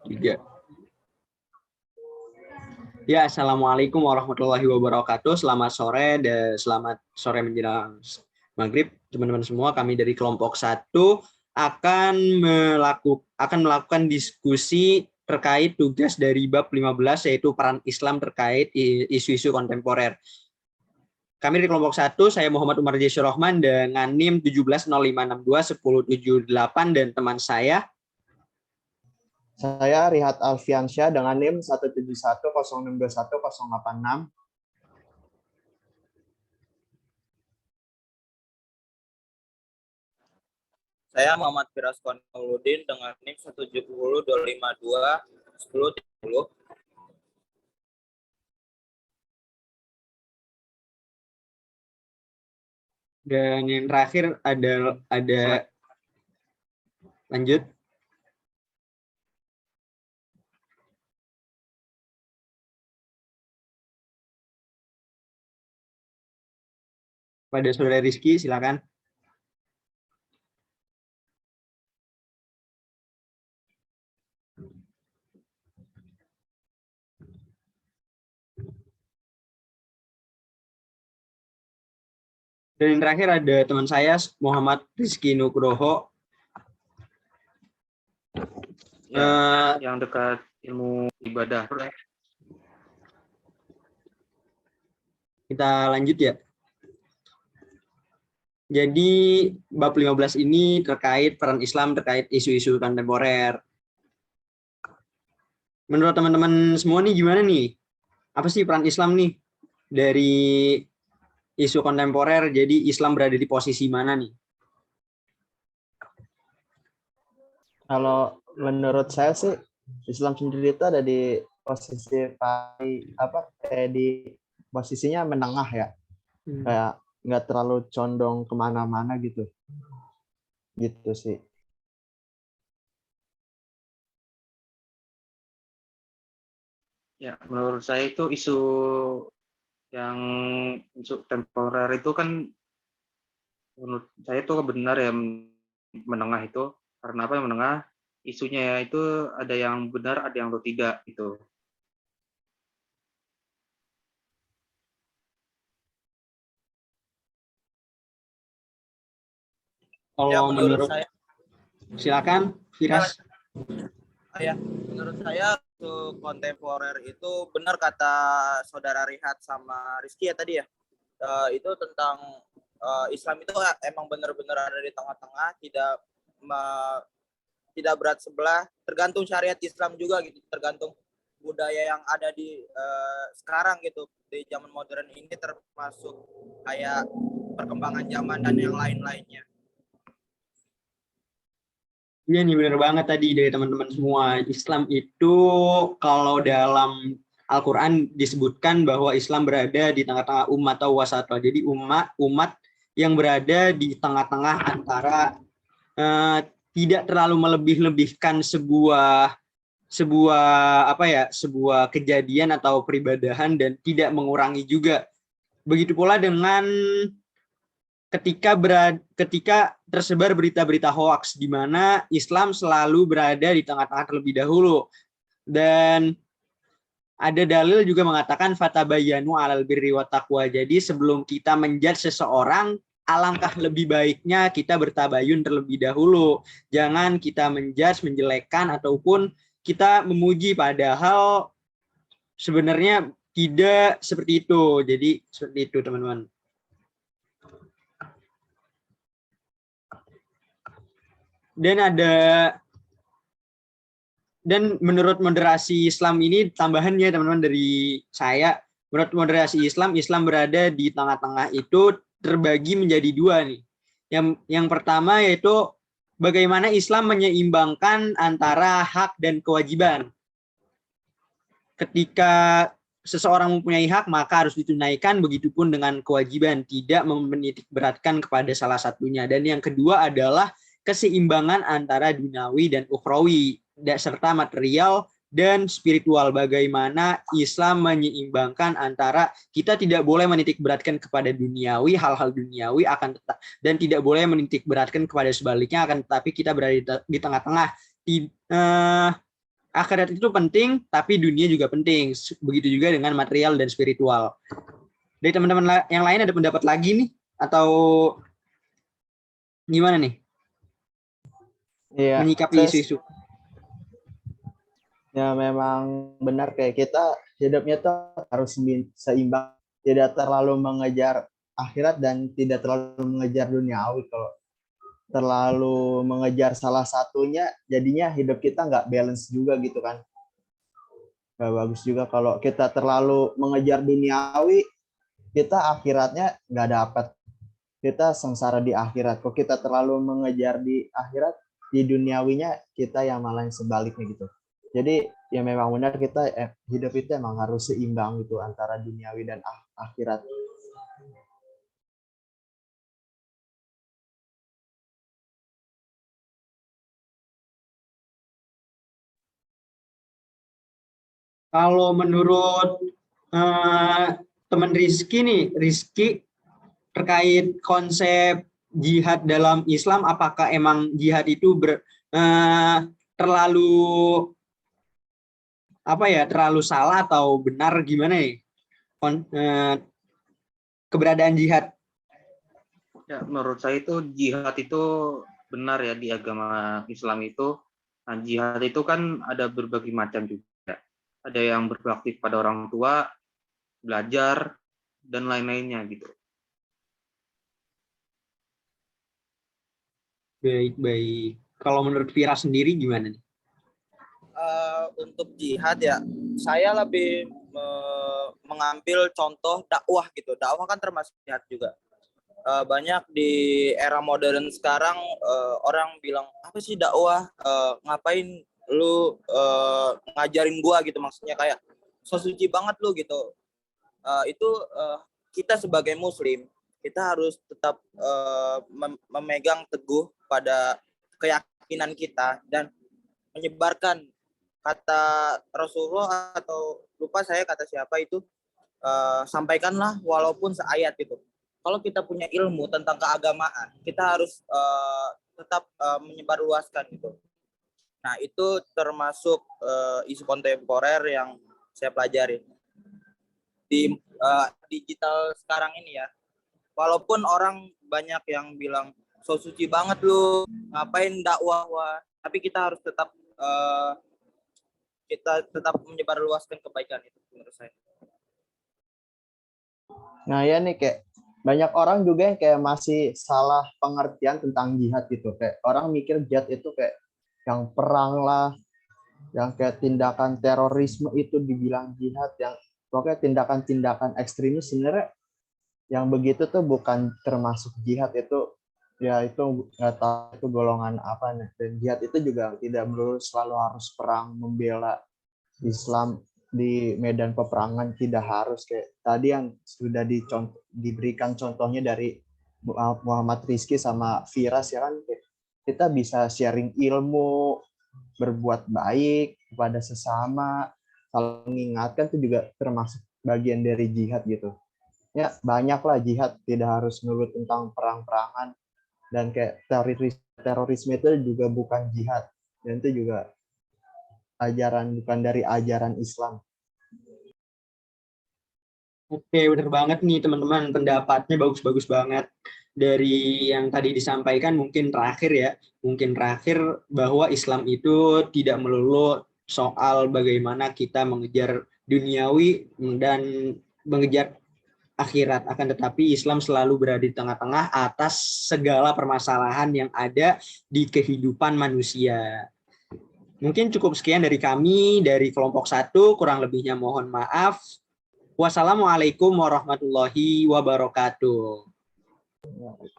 Tiga. Ya, Assalamualaikum warahmatullahi wabarakatuh. Selamat sore dan selamat sore menjelang maghrib, teman-teman semua. Kami dari kelompok 1 akan melakukan diskusi terkait tugas dari bab 15, yaitu peran Islam terkait isu-isu kontemporer. Kami dari kelompok 1, saya Muhammad Umar Jaisur Rahman dengan NIM 1705621078 dan teman saya. Saya Rihat Alfiansyah dengan NIM 17106211086. Saya Muhammad Firas Konuludin dengan NIM 17025211030. Dan yang terakhir ada lanjut. Pada Saudara Rizky, silakan. Dan yang terakhir ada teman saya Muhammad Rizky Nugroho. Yang dekat ilmu ibadah. Kita lanjut ya. Jadi bab 15 ini terkait peran Islam terkait isu-isu kontemporer. Menurut teman-teman semua nih gimana nih? Apa sih peran Islam nih dari isu kontemporer? Jadi Islam berada di posisi mana nih? Kalau menurut saya sih Islam sendiri itu ada di posisi di posisinya menengah ya, kayak nggak terlalu condong kemana-mana gitu sih. Ya, menurut saya itu isu temporer itu kan menurut saya itu benar ya, menengah itu. Karena apa yang menengah? Isunya ya itu ada yang benar, ada yang tidak gitu. Kalau menurut saya, silakan Firas. Menurut saya isu kontemporer itu benar kata saudara Rihat sama Rizky ya tadi ya. Itu tentang Islam itu emang benar-benar ada di tengah-tengah, tidak berat sebelah, tergantung syariat Islam juga gitu, tergantung budaya yang ada di sekarang gitu, di zaman modern ini, termasuk kayak perkembangan zaman dan yang lain-lainnya. Iya nih, benar banget tadi dari teman-teman semua. Islam itu kalau dalam Al-Quran disebutkan bahwa Islam berada di tengah-tengah umat atau wasatah. Jadi umat yang berada di tengah-tengah antara tidak terlalu melebih-lebihkan sebuah kejadian atau peribadahan dan tidak mengurangi juga. Begitu pula dengan ketika tersebar berita-berita hoaks, di mana Islam selalu berada di tengah-tengah terlebih dahulu. Dan ada dalil juga mengatakan fatabayyanu alal birri wa taqwa. Jadi sebelum kita menjudge seseorang, alangkah lebih baiknya kita bertabayun terlebih dahulu. Jangan kita menjudge, menjelekkan, ataupun kita memuji, padahal sebenarnya tidak seperti itu. Jadi seperti itu, teman-teman. Dan menurut moderasi Islam ini, tambahannya teman-teman dari saya, menurut moderasi Islam berada di tengah-tengah itu terbagi menjadi dua nih. Yang pertama yaitu bagaimana Islam menyeimbangkan antara hak dan kewajiban. Ketika seseorang mempunyai hak, maka harus ditunaikan, begitupun dengan kewajiban, tidak menitik beratkan kepada salah satunya. Dan yang kedua adalah keseimbangan antara duniawi dan ukhrawi, serta material dan spiritual. Bagaimana Islam menyeimbangkan antara kita tidak boleh menitik beratkan kepada duniawi, hal-hal duniawi, dan tidak boleh menitik beratkan kepada sebaliknya, akan tetapi kita berada di tengah-tengah. akhirat itu penting, tapi dunia juga penting. Begitu juga dengan material dan spiritual. Dari teman-teman yang lain ada pendapat lagi nih? Atau gimana nih? Iya, Menyikapi saya isu-isu. ya memang benar kayak kita hidupnya tuh harus seimbang, tidak terlalu mengejar akhirat dan tidak terlalu mengejar duniawi. Kalau terlalu mengejar salah satunya, jadinya hidup kita nggak balance juga gitu kan. Nggak bagus juga kalau kita terlalu mengejar duniawi, kita akhiratnya nggak dapat. Kita sengsara di akhirat. Kalau kita terlalu mengejar di akhirat, di duniawinya kita yang malah yang sebaliknya gitu. Jadi ya memang benar kita hidup itu emang harus seimbang gitu antara duniawi dan akhirat. Kalau menurut teman Rizky nih, Rizky terkait konsep jihad dalam Islam, apakah emang jihad itu terlalu terlalu salah atau benar, gimana nih keberadaan jihad? Ya, menurut saya itu jihad itu benar ya di agama Islam itu. Nah, jihad itu kan ada berbagai macam juga. Ada yang berbakti pada orang tua, belajar, dan lain-lainnya gitu. Baik. Kalau menurut Vira sendiri gimana nih? Untuk jihad ya, saya lebih mengambil contoh dakwah gitu. Dakwah kan termasuk jihad juga. Banyak di era modern sekarang orang bilang apa sih dakwah, ngapain lu ngajarin gua gitu, maksudnya kayak so suci banget lu gitu. Itu kita sebagai muslim kita harus tetap memegang teguh pada keyakinan kita dan menyebarkan kata Rasulullah atau lupa saya kata siapa itu, sampaikanlah walaupun seayat gitu. Kalau kita punya ilmu tentang keagamaan, kita harus tetap menyebarluaskan gitu. Nah, itu termasuk isu kontemporer yang saya pelajari di digital sekarang ini ya. Walaupun orang banyak yang bilang so suci banget lu, ngapain dakwah, tapi kita harus tetap menyebarluaskan kebaikan itu menurut saya. Nah ya nih kayak banyak orang juga yang kayak masih salah pengertian tentang jihad gitu. Kayak orang mikir jihad itu kayak yang perang lah, yang kayak tindakan terorisme itu dibilang jihad, yang pokoknya tindakan-tindakan ekstremis. Sebenarnya yang begitu tuh bukan termasuk jihad, itu ya itu nggak tahu itu golongan apa nih. Dan jihad itu juga tidak melulu selalu harus perang membela Islam di medan peperangan, tidak harus. Kayak tadi yang sudah diberikan contohnya dari Muhammad Rizky sama Firas ya kan, kita bisa sharing ilmu, berbuat baik kepada sesama, saling mengingatkan, itu juga termasuk bagian dari jihad gitu. Ya banyaklah jihad, tidak harus melulu tentang perang-perangan, dan kayak terorisme itu juga bukan jihad, dan itu juga bukan dari ajaran Islam. Oke, benar banget nih teman-teman, pendapatnya bagus-bagus banget. Dari yang tadi disampaikan mungkin terakhir bahwa Islam itu tidak melulu soal bagaimana kita mengejar duniawi dan mengejar akhirat, akan tetapi Islam selalu berada di tengah-tengah atas segala permasalahan yang ada di kehidupan manusia. Mungkin cukup sekian dari kami, dari kelompok 1, kurang lebihnya mohon maaf. Wassalamualaikum warahmatullahi wabarakatuh.